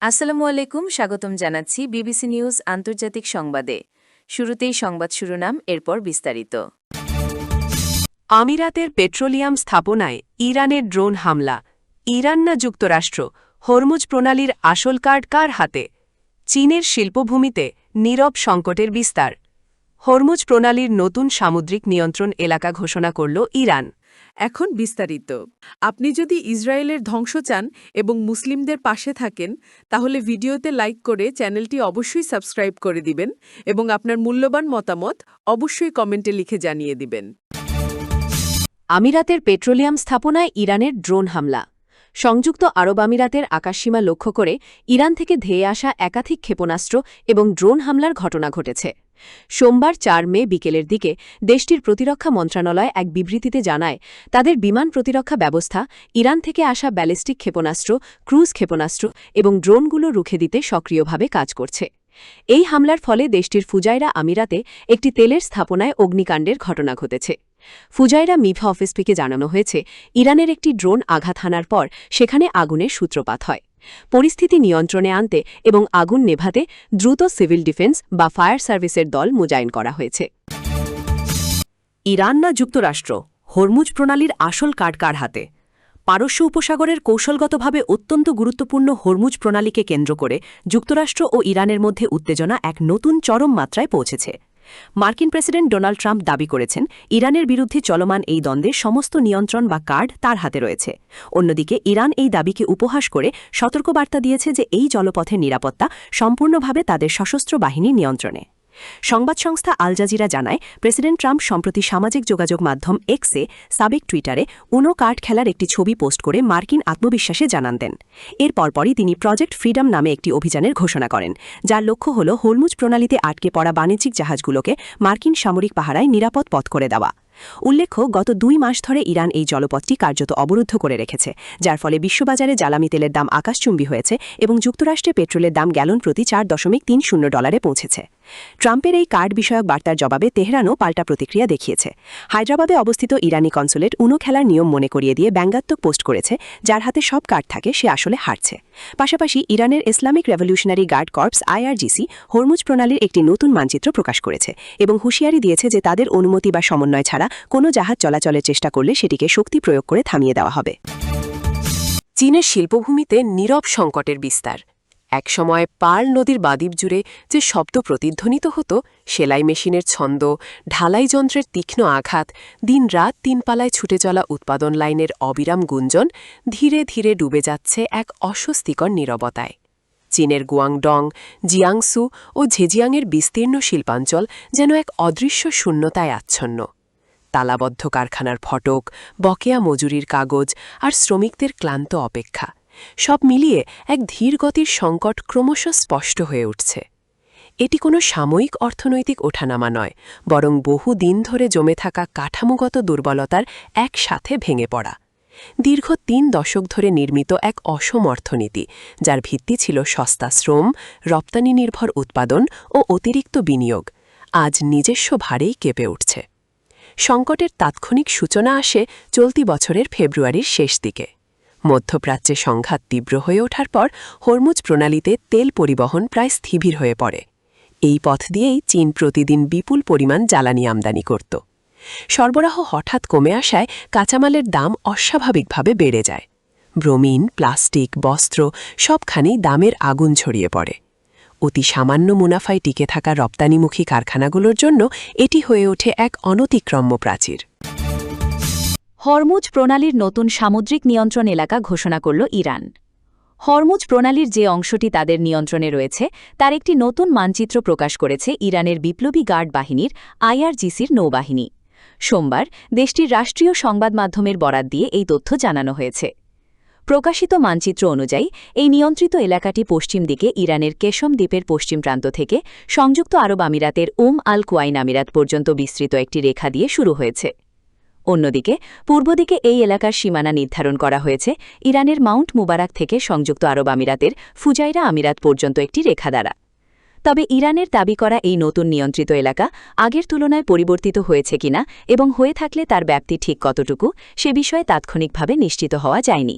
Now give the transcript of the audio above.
আসসালামু আলাইকুম, স্বাগতম জানাচ্ছি বিবিসি নিউজ আন্তর্জাতিক সংবাদে। শুরুতেই সংবাদ শিরোনাম, এরপর বিস্তারিত। আমিরাতের পেট্রোলিয়াম স্থাপনায় ইরানের ড্রোন হামলা। ইরান না যুক্তরাষ্ট্র, হরমুজ প্রণালীর আসল কার্ড কার হাতে? চীনের শিল্পভূমিতে নীরব সংকটের বিস্তার। হরমুজ প্রণালীর নতুন সামুদ্রিক নিয়ন্ত্রণ এলাকা ঘোষণা করল ইরান। এখন বিস্তারিত। আপনি যদি ইসরায়েলের ধ্বংস চান এবং মুসলিমদের পাশে থাকেন, তাহলে ভিডিওতে লাইক করে চ্যানেলটি অবশ্যই সাবস্ক্রাইব করে দিবেন এবং আপনার মূল্যবান মতামত অবশ্যই কমেন্টে লিখে জানিয়ে দিবেন। আমিরাতের পেট্রোলিয়াম স্থাপনায় ইরানের ড্রোন হামলা। সংযুক্ত আরব আমিরাতের আকাশসীমা লক্ষ্য করে ইরান থেকে ধেয়ে আসা একাধিক ক্ষেপণাস্ত্র এবং ড্রোন হামলার ঘটনা ঘটেছে। সোমবার ৪ মে বিকেলের দিকে দেশটির প্রতিরক্ষা মন্ত্রণালয় এক বিবৃতিতে জানায়, তাদের বিমান প্রতিরক্ষা ব্যবস্থা ইরান থেকে আসা ব্যালিস্টিক ক্ষেপণাস্ত্র, ক্রুজ ক্ষেপণাস্ত্র এবং ড্রোনগুলো রুখে দিতে সক্রিয়ভাবে কাজ করছে। এই হামলার ফলে দেশটির ফুজাইরা আমিরাতে একটি তেলের স্থাপনায় অগ্নিকাণ্ডের ঘটনা ঘটেছে। ফুজাইরা মিফা অফিসপিকে জানানো হয়েছে, ইরানের একটি ড্রোন আঘাত হানার পর সেখানে আগুনের সূত্রপাত হয়। পরিস্থিতি নিয়ন্ত্রণে আনতে এবং আগুন নেভাতে দ্রুত সিভিল ডিফেন্স বা ফায়ার সার্ভিসের দল মোতায়েন করা হয়েছে। ইরান না যুক্তরাষ্ট্র, হরমুজ প্রণালীর আসল কার্ড কার হাতে? পারস্য উপসাগরের কৌশলগতভাবে অত্যন্ত গুরুত্বপূর্ণ হরমুজ প্রণালীকে কেন্দ্র করে যুক্তরাষ্ট্র ও ইরানের মধ্যে উত্তেজনা এক নতুন চরম মাত্রায় পৌঁছেছে। মার্কিন প্রেসিডেন্ট ডোনাল্ড ট্রাম্প দাবি করেছেন, ইরানের বিরুদ্ধে চলমান এই দ্বন্দ্বের সমস্ত নিয়ন্ত্রণ বা কার্ড তার হাতে রয়েছে। অন্যদিকে ইরান এই দাবিকে উপহাস করে সতর্কবার্তা দিয়েছে যে এই জলপথের নিরাপত্তা সম্পূর্ণভাবে তাদের সশস্ত্র বাহিনীর নিয়ন্ত্রণে। সংবাদ সংস্থা আল জাজিরা জানায়, প্রেসিডেন্ট ট্রাম্প সম্প্রতি সামাজিক যোগাযোগ মাধ্যম এক্সে, সাবেক টুইটারে উনো কার্ড খেলার একটি ছবি পোস্ট করে মার্কিন আত্মবিশ্বাসে জানান দেন। এর পরপরই তিনি প্রজেক্ট ফ্রিডম নামে একটি অভিযানের ঘোষণা করেন, যার লক্ষ্য হল হরমুজ প্রণালীতে আটকে পড়া বাণিজ্যিক জাহাজগুলোকে মার্কিন সামরিক পাহারায় নিরাপদ পথ করে দেওয়া। উল্লেখ্য, গত ২ মাস ধরে ইরান এই জলপথটি কার্যত অবরুদ্ধ করে রেখেছে, যার ফলে বিশ্ববাজারে জ্বালানি তেলের দাম আকাশচুম্বী হয়েছে এবং যুক্তরাষ্ট্রে পেট্রোলের দাম গ্যালন প্রতি $4.30 পৌঁছেছে। ট্রাম্পের এই কার্ড বিষয়ক বার্তার জবাবে তেহরানও পাল্টা প্রতিক্রিয়া দেখিয়েছে। হায়দ্রাবাদে অবস্থিত ইরানি কনসুলেট উনো খেলার নিয়ম মনে করিয়ে দিয়ে ব্যঙ্গাত্মক পোস্ট করেছে, যার হাতে সব কার্ড থাকে সে আসলে হারছে। পাশাপাশি ইরানের Islamic revolutionary guard corps IRGC Hormuz প্রণালীর একটি নতুন মানচিত্র প্রকাশ করেছে এবং হুঁশিয়ারি দিয়েছে যে তাদের অনুমতি বা সমন্বয় ছাড়া কোনো জাহাজ চলাচলের চেষ্টা করলে সেটিকে শক্তি প্রয়োগ করে থামিয়ে দেওয়া হবে। চীনের শিল্পভূমিতে নীরব সংকটের বিস্তার। একসময় পার্ল নদীর বাদ্বীপ জুড়ে যে শব্দ প্রতিধ্বনিত হতো, সেলাই মেশিনের ছন্দ, ঢালাই যন্ত্রের তীক্ষ্ণ আঘাত, দিন-রাত ৩ পালায় ছুটে চলা উৎপাদন লাইনের অবিরাম গুঞ্জন ধীরে ধীরে ডুবে যাচ্ছে এক অস্বস্তিকর নীরবতায়। চীনের গুয়াংডং, জিয়াংসু ও ঝেজিয়াংয়ের বিস্তীর্ণ শিল্পাঞ্চল যেন এক অদৃশ্য শূন্যতায় আচ্ছন্ন। তালাবদ্ধ কারখানার ফটক, বকেয়া মজুরির কাগজ আর শ্রমিকদের ক্লান্ত অপেক্ষা, সব মিলিয়ে এক ধীরগতির সংকট ক্রমশ স্পষ্ট হয়ে উঠছে। এটি কোনো সাময়িক অর্থনৈতিক ওঠানামা নয়, বরং বহু দিন ধরে জমে থাকা কাঠামোগত দুর্বলতার একসাথে ভেঙে পড়া। দীর্ঘ ৩ দশক ধরে নির্মিত এক অসম অর্থনীতি, যার ভিত্তি ছিল সস্তা শ্রম, রপ্তানি নির্ভর উৎপাদন ও অতিরিক্ত বিনিয়োগ, আজ নিজস্ব ভারেই কেঁপে উঠছে। সংকটের তাৎক্ষণিক সূচনা আসে চলতি বছরের ফেব্রুয়ারির শেষ দিকে। মধ্যপ্রাচ্যে সংঘাত তীব্র হয়ে ওঠার পর হরমুজ প্রণালীতে তেল পরিবহন প্রায় স্থির হয়ে পড়ে। এই পথ দিয়েই চীন প্রতিদিন বিপুল পরিমাণ জ্বালানি আমদানি করত। সরবরাহ হঠাৎ কমে আসায় কাঁচামালের দাম অস্বাভাবিকভাবে বেড়ে যায়। ব্রোমিন, প্লাস্টিক, বস্ত্র সবখানেই দামের আগুন ছড়িয়ে পড়ে। অতি সামান্য মুনাফায় টিকে থাকা রপ্তানিমুখী কারখানাগুলোর জন্য এটি হয়ে ওঠে এক অনতিক্রম্য প্রাচীর। হরমুজ প্রণালীর নতুন সামুদ্রিক নিয়ন্ত্রণ এলাকা ঘোষণা করল ইরান। হরমুজ প্রণালীর যে অংশটি তাদের নিয়ন্ত্রণে রয়েছে, তার একটি নতুন মানচিত্র প্রকাশ করেছে ইরানের বিপ্লবী গার্ড বাহিনীর IRGCর নৌবাহিনী। সোমবার দেশটির রাষ্ট্রীয় সংবাদ মাধ্যমের বরাত দিয়ে এই তথ্য জানানো হয়েছে। প্রকাশিত মানচিত্র অনুযায়ী এই নিয়ন্ত্রিত এলাকাটি পশ্চিম দিকে ইরানের কেশম দ্বীপের পশ্চিম প্রান্ত থেকে সংযুক্ত আরব আমিরাতের আল কুয়াইন আমিরাত পর্যন্ত বিস্তৃত একটি রেখা দিয়ে শুরু হয়েছে। অন্যদিকে পূর্ব দিকে এই এলাকার সীমানা নির্ধারণ করা হয়েছে ইরানের মাউন্ট মুবারাক থেকে সংযুক্ত আরব আমিরাতের ফুজাইরা আমিরাত পর্যন্ত একটি রেখা দ্বারা। তবে ইরানের দাবি করা এই নতুন নিয়ন্ত্রিত এলাকা আগের তুলনায় পরিবর্তিত হয়েছে কিনা এবং হয়ে থাকলে তার ব্যাপ্তি ঠিক কতটুকু, সে বিষয়ে তাৎক্ষণিকভাবে নিশ্চিত হওয়া যায়নি।